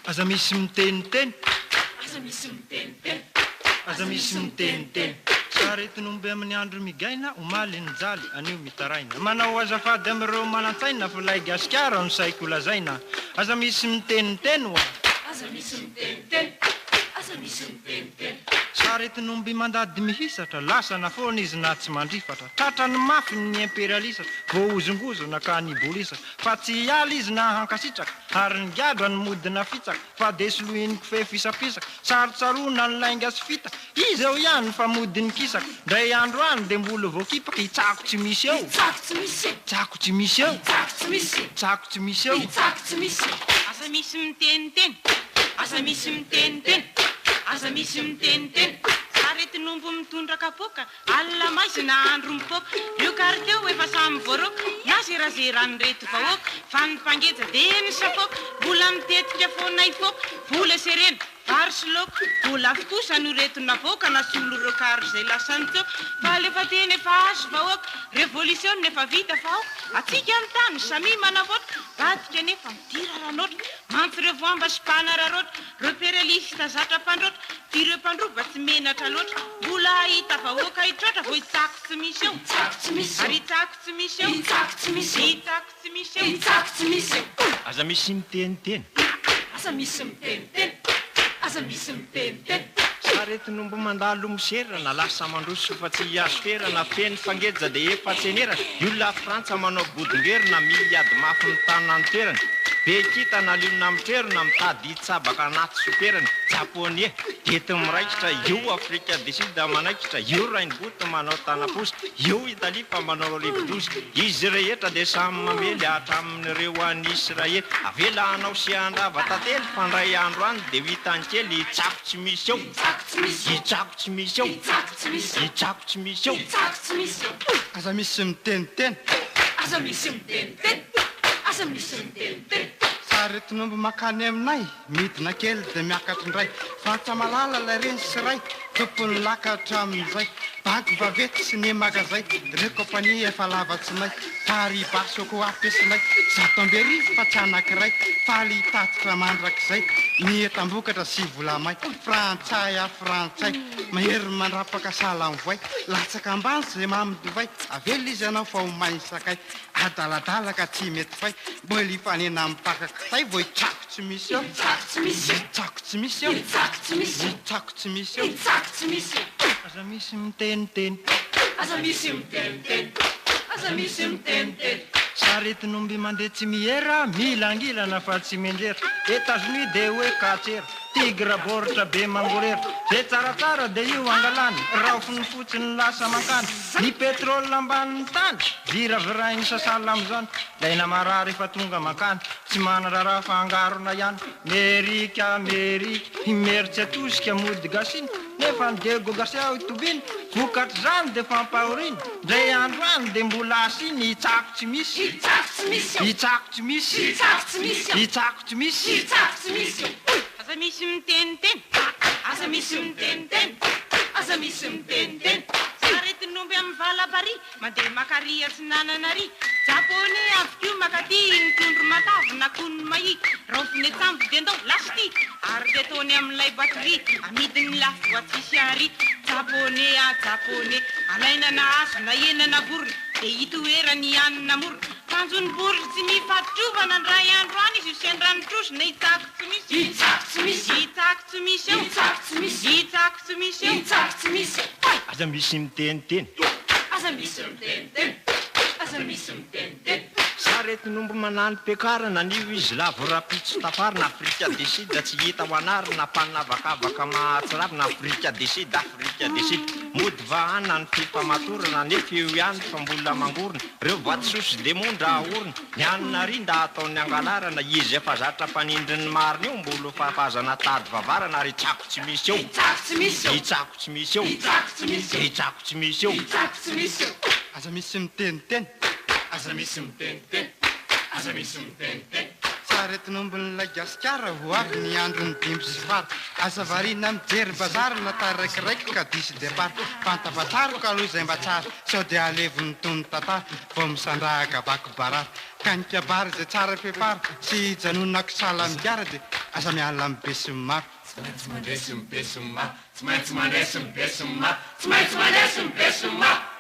Aza misy miteniteny. Aza misy miteniteny. Aza misy miteniteny. Saretin'omby amin'ny andro migaina omaly ny jaly anio mitaraina. Manao azafady amin'ireo manantsaina fa ilay gasikara no saiko lazaina. Aza misy miteniteny hoa. Aza misy miteniteny. Aza misy miteniteny. Saretin'omby mandady mihisatra lasa na foana izy na tsy mandrifatra. Tratrany mafy ny imperialisatra vao ozongozona ka nibolisaka. Fa tsy hialy izy na hankasitraka ary ny gadra ny modina fitsaka fa desoloiny kofehy fisapisaka. Sarotsaroana ny lainga sy fita izy eo ihany fa modiny kisaka. Ndray andro any de mbola voakipaka hitsako tsy misy eo. Hitsako tsy misy. Tsako tsy misy eo. Hitsako tsy misy. Tsako tsy misy eo. Hitsako tsy misy. Aza misy miteniteny. Aza misy miteniteny. Aza misy miteniteny. Saretin'omby mitondra kapoka alina maizy na andro mipoka. Io kariteo efa samy voaroka na zerazerany reto vahoaka. Fa ny mpangeja de ny sapoka mbola mitetika foana ifoka. Vola serena vary sy laoka mbola avy kosa no reto navoaka na solo reo kary zay lasany tsoka. Fa lefa teny efa azo vahoaka revolution nefa vita vahoaka. Atsika ny tany samy manavotra vadika nefa midira ranotra. Mantsy reo voamba sy mpanararotra reo imperialista zatra mpandrotra. Ty reo mpandrova tsy menatra loatra mbola hita vahoaka hitrotra vo hitsako tsy misy eo. Hitsako tsy misy. Ary hitsako tsy misy eo. Hitsako tsy misy. Hitsako tsy misy eo. Hitsako tsy misy eo. Aza misy miteniteny. Aza misy miteniteny. Aza misy miteniteny. Saretin'omby mandalo miserana lasa mandroso fa tsy azo ferana feny fangeja de efa tsenera. Io la Frantsa manao bodingerina miady mafy ny tanany toerana. Be kita na liona mitrerona mitady hitsabaka anaty soperana. Japonia ety miraikitra io Afrika du Sud manaikitra io Rainboot manao tanaposy io Italia fa manao rivodosy. Izy rehetra de samy mamely hatramin'ireo any Israely. Avela hanao sy andrava tantely fandray andro any de hitany kely hitsako tsy misy eo. Hitsako tsy misy. Hitsako tsy misy eo. Hitsako tsy misy. Hitsako tsy misy eo. Hitsako tsy misy eo. Aza misy miteniteny. Aza misy miteniteny. Aza misy miteniteny. Saretin'omby makany aminay midina kely de miakatra indray. Fantsa malala la reny sy ray tompony lakatra amin'izay. Banky vavety sy ny magazay reo kompania efa lavatsinay. Tary basoko ampiasinay zato amberi fa tsy anankiray. Faly tatitra mandrakizay ny etambokatra sy volamay. Frantsay a frantsay mahery mandrapaka sala mivoay. Latsaka ambany zay mamidovay avela izy anao fa homay sakay. Adaladalaka tsy mety fay mbola ifanena mipakakitay vo hitsako tsy misy eo. Hitsako tsy misy. Hitsako tsy misy eo. Hitsako tsy misy. Hitsako tsy misy eo. Hitsako tsy misy. Aza misy miteniteny. Aza misy miteniteny. Aza misy miteniteny. Saretin'omby mandeha tsy mihera milangilana fa tsy menjera. Etats-Unis de hoe katsera tigra boritra be mangorera. Zay tsaratsara de io angalany raofiny fotsiny lasa mankany. Ny petrôly ambanin'ny tany viravirahiny sasala am'izany. Laina marary fa tonga mankany tsy manararaha fangarona ihany. Merika Amerika mery atosika mody gasiny nefa ny Diego Garcia itobiny vokatry zany de fampahoriny. Ndray andro any de mbola asiny hitsako tsy misy. Hitsako tsy misy. Hitsako tsy misy. Hitsako tsy misy. Hitsako tsy misy. Hitsako tsy misy. Aza misy miteniteny. Aza misy miteniteny. Aza misy miteniteny. Saretin'omby amin'ny valabary mandeha makaria sy nananary. Japone avy io makaty nitondro matavy na konony mahi. Raofiny tsambo de ndao lasity ary de ataony amin'ilay batterie amidiny lafo voatsisy ary. Japone a Japone alaina na hazo na hena na vorona de hitoerany anina morona. Tanjony boritra tsy mifatroovana ndray andro any izy sendranitrosy na hitsako tsy misy. Hitsako tsy misy. Hitsako tsy misy eo. Hitsako tsy misy. Hitsako tsy misy eo. Hitsako tsy misy. Aza misy miteniteny. Aza misy miteniteny. Aza misy miteniteny. Saretin'omby manany mpiakarana anio izy lavo rapitso tafarina Afrika du Sud tsy hita ho anary na mpanavakavaka mahatsiravy na Afrika du Sud Afrika du Sud. Mody vahana ny fifamatorana nefa eo ihany fa mbola mangorona. Reo vatsosy de mondra ahorona ny anina rinda ataony angalarana izy efa zatra mpanindriny marina io mbola fafazana tady vavarana ary hitsako tsy misy eo. Hitsako tsy misy. Hitsako tsy misy eo. Hitsako tsy misy. Hitsako tsy misy eo. Hitsako tsy misy. Aza misy miteniteny. Aza misy miteniteny. Aza misy miteniteny. Saretin'ombin'ilay gasikara ho avy ny andro ny dimy sy fara. Asa variana mijery bazary natary raikiraiky ka disy depart. Fantafataroko aloha izay mba tsara sao de alevon'ny tony tantara vao misandrahaka bako barara. Ka ny kabary zay tsara fiapara sy hijanonako sala mikiara de aza miala amin'ny be sy ny maro tsy maintsy mandresy ny be sy ny maro tsy maintsy mandresy ny be sy ny maro tsy maintsy mandresy ny be sy ny maro